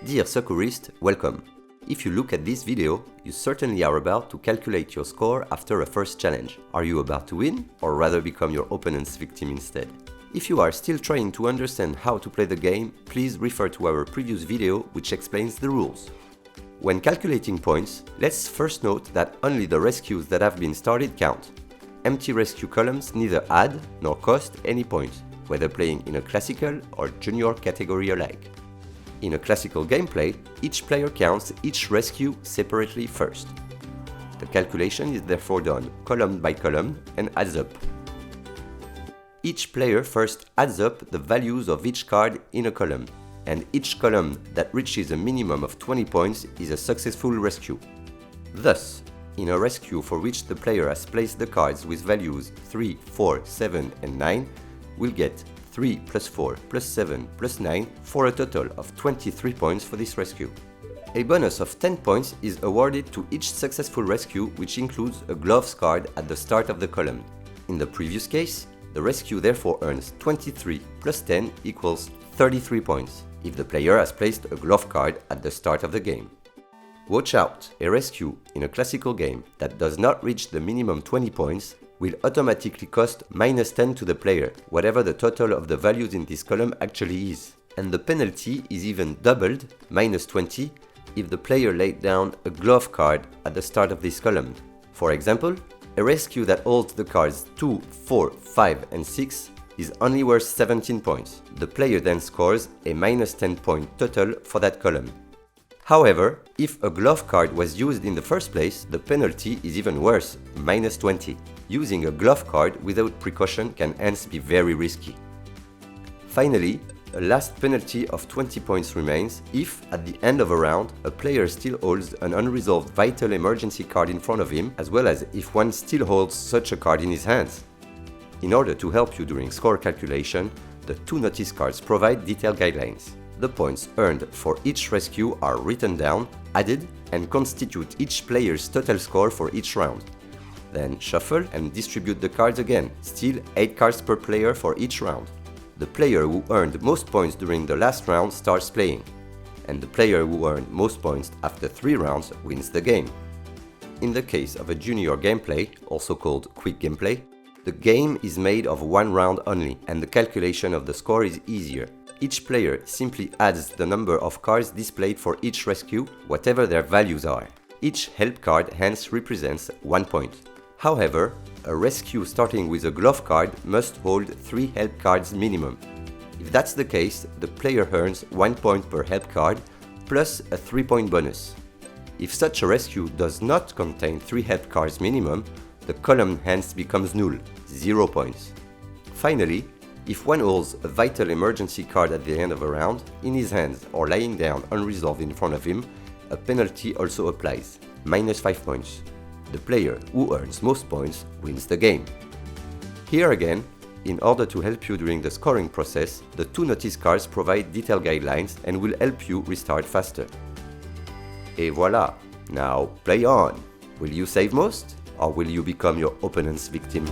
Dear Secouriste, welcome. If you look at this video, you certainly are about to calculate your score after a first challenge. Are you about to win, or rather become your opponent's victim instead? If you are still trying to understand how to play the game, please refer to our previous video which explains the rules. When calculating points, let's first note that only the rescues that have been started count. Empty rescue columns neither add nor cost any points, whether playing in a classical or junior category alike. In a classical gameplay, each player counts each rescue separately first. The calculation is therefore done column by column and adds up. Each player first adds up the values of each card in a column, and each column that reaches a minimum of 20 points is a successful rescue. Thus, in a rescue for which the player has placed the cards with values 3, 4, 7 and 9, will get 3 plus 4 plus 7 plus 9 for a total of 23 points for this rescue. A bonus of 10 points is awarded to each successful rescue, which includes a gloves card at the start of the column. In the previous case, the rescue therefore earns 23 plus 10 equals 33 points, if the player has placed a glove card at the start of the game. Watch out! A rescue in a classical game that does not reach the minimum 20 points will automatically cost minus 10 to the player, whatever the total of the values in this column actually is. And the penalty is even doubled, minus 20, if the player laid down a glove card at the start of this column. For example, a rescue that holds the cards 2, 4, 5 and 6 is only worth 17 points. The player then scores a minus 10 point total for that column. However, if a glove card was used in the first place, the penalty is even worse, minus 20. Using a glove card without precaution can hence be very risky. Finally, a last penalty of 20 points remains if, at the end of a round, a player still holds an unresolved vital emergency card in front of him, as well as if one still holds such a card in his hands. In order to help you during score calculation, the two notice cards provide detailed guidelines. The points earned for each rescue are written down, added, and constitute each player's total score for each round. Then shuffle and distribute the cards again, still 8 cards per player for each round. The player who earned most points during the last round starts playing, and the player who earned most points after 3 rounds wins the game. In the case of a junior gameplay, also called quick gameplay, the game is made of 1 round only, and the calculation of the score is easier. Each player simply adds the number of cards displayed for each rescue, whatever their values are. Each help card hence represents 1 point. However, a rescue starting with a glove card must hold 3 help cards minimum. If that's the case, the player earns 1 point per help card, plus a 3-point bonus. If such a rescue does not contain 3 help cards minimum, the column hence becomes null, 0 points. Finally, if one holds a vital emergency card at the end of a round, in his hands or lying down unresolved in front of him, a penalty also applies, minus 5 points. The player who earns most points wins the game. Here again, in order to help you during the scoring process, the two notice cards provide detailed guidelines and will help you restart faster. Et voilà! Now play on! Will you save most, or will you become your opponent's victim?